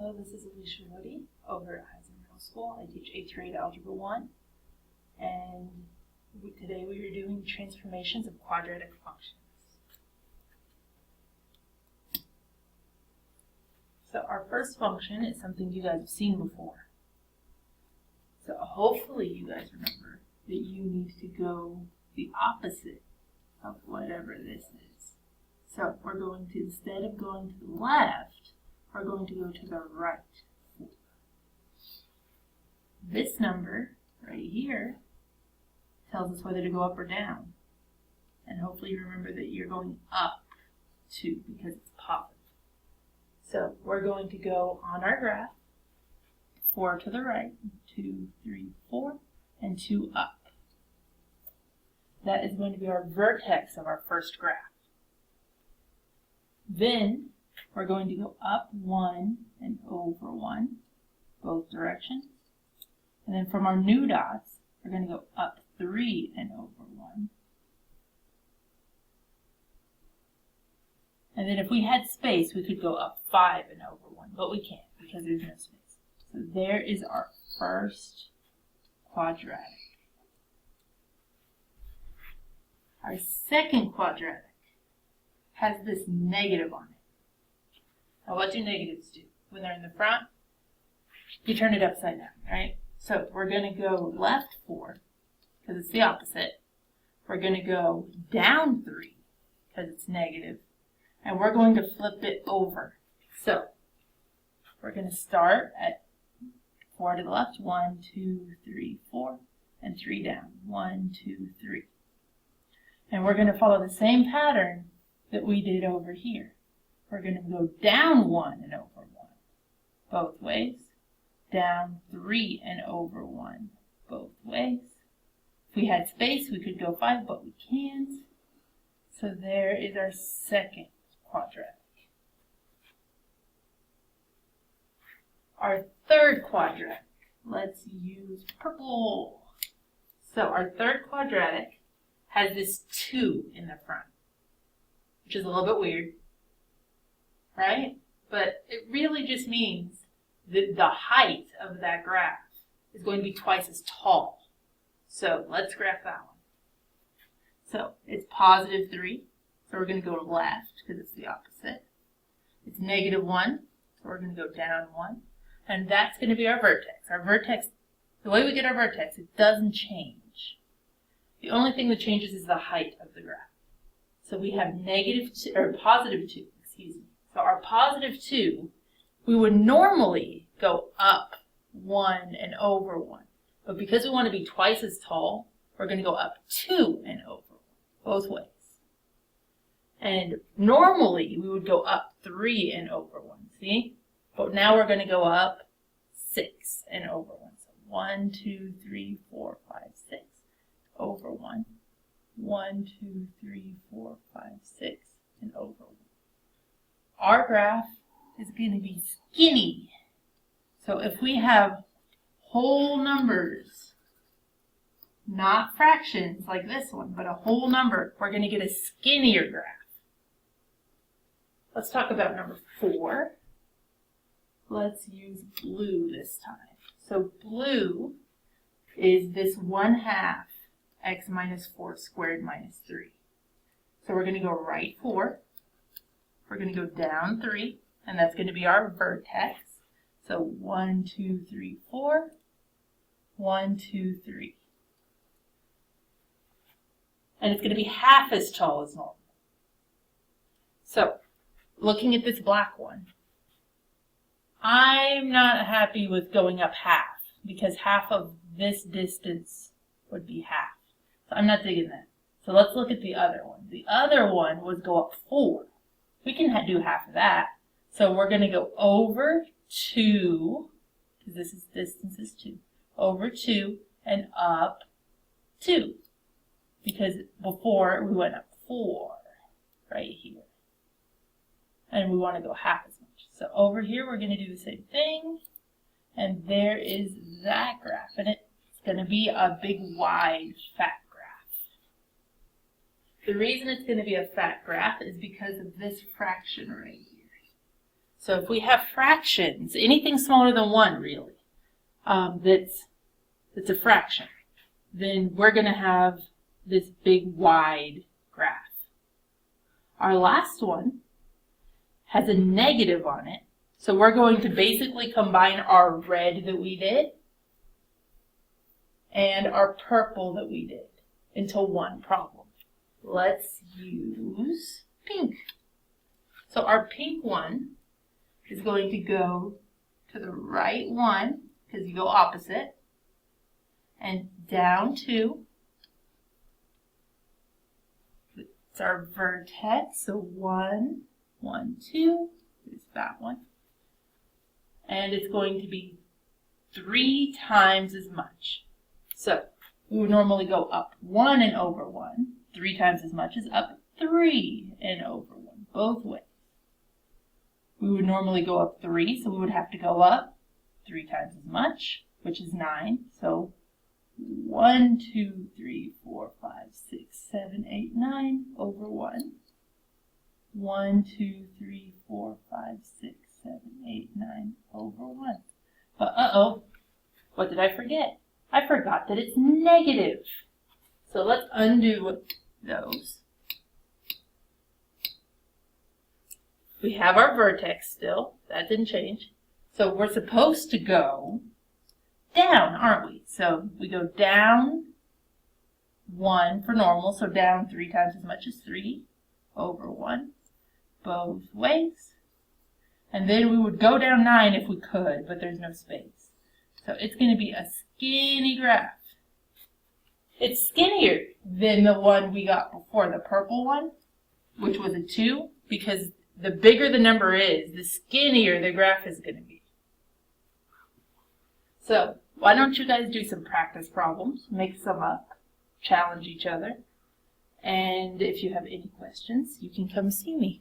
Hello, this is Alicia Rohde over at Heiser Middle School. I teach 8th grade Algebra 1, and today we are doing transformations of quadratic functions. So our first function is something you guys have seen before. So hopefully you guys remember that you need to go the opposite of whatever this is. So we're going to, instead of going to the left, we're going to go to the right. This number right here tells us whether to go up or down. And hopefully you remember that you're going up 2 because it's positive. So we're going to go on our graph, 4 to the right, 2, 3, 4, and 2 up. That is going to be our vertex of our first graph. Then we're going to go up 1 and over 1, both directions. And then from our new dots, we're going to go up 3 and over 1. And then if we had space, we could go up 5 and over 1, but we can't because there's no space. So there is our first quadratic. Our second quadratic has this negative on it. Now what do negatives do? When they're in the front, you turn it upside down, right? So we're going to go left 4, because it's the opposite. We're going to go down 3, because it's negative. And we're going to flip it over. So we're going to start at 4 to the left, 1, 2, 3, 4, and 3 down, 1, 2, 3. And we're going to follow the same pattern that we did over here. We're going to go down 1 and over 1, both ways. Down 3 and over 1, both ways. If we had space, we could go 5, but we can't. So there is our second quadratic. Our third quadratic, let's use purple. So our third quadratic has this 2 in the front, which is a little bit weird, right? But it really just means that the height of that graph is going to be twice as tall. So let's graph that one. So it's positive 3, so we're going to go left because it's the opposite. It's negative 1, so we're going to go down 1. And that's going to be our vertex. Our vertex, the way we get our vertex, it doesn't change. The only thing that changes is the height of the graph. So we have positive 2, excuse me. So our positive 2, we would normally go up 1 and over 1. But because we want to be twice as tall, we're going to go up 2 and over 1, both ways. And normally we would go up 3 and over 1, see? But now we're going to go up 6 and over 1. So 1, 2, 3, 4, 5, 6, over 1. 1, 2, 3, 4, 5, 6, and over 1. Our graph is going to be skinny. So if we have whole numbers, not fractions like this one, but a whole number, we're going to get a skinnier graph. Let's talk about number 4. Let's use blue this time. So blue is this 1/2 x minus 4 squared minus 3. So we're going to go right 4. We're going to go down 3, and that's going to be our vertex. So 1, 2, 3, 4, 1, 2, 3. And it's going to be half as tall as normal. So looking at this black one, I'm not happy with going up half because half of this distance would be half. So I'm not digging that. So let's look at the other one. The other one would go up 4. We can do half of that. So we're going to go over 2, because this distance is 2, over 2 and up 2. Because before we went up 4 right here. And we want to go half as much. So over here we're going to do the same thing. And there is that graph. And it's going to be a big, wide, fat graph. The reason it's going to be a fat graph is because of this fraction right here. So if we have fractions, anything smaller than 1 really, that's a fraction, then we're going to have this big wide graph. Our last one has a negative on it, so we're going to basically combine our red that we did and our purple that we did into one problem. Let's use pink. So our pink one is going to go to the right one, because you go opposite, and down 2. It's our vertex, so 1, 1, 2, is that one. And it's going to be 3 times as much. So we would normally go up 1 and over 1. 3 times as much as up 3 and over 1, both ways. We would normally go up 3, so we would have to go up 3 times as much, which is 9. So 1, 2, 3, 4, 5, 6, 7, 8, 9 over 1. 1, 2, 3, 4, 5, 6, 7, 8, 9 over 1. But uh-oh, what did I forget? I forgot that it's negative. So let's undo those. We have our vertex still. That didn't change. So we're supposed to go down, aren't we? So we go down 1 for normal, so down 3 times as much as 3 over 1, both ways. And then we would go down 9 if we could, but there's no space. So it's going to be a skinny graph. It's skinnier than the one we got before, the purple one, which was a 2, because the bigger the number is, the skinnier the graph is going to be. So why don't you guys do some practice problems, make some up, challenge each other, and if you have any questions, you can come see me.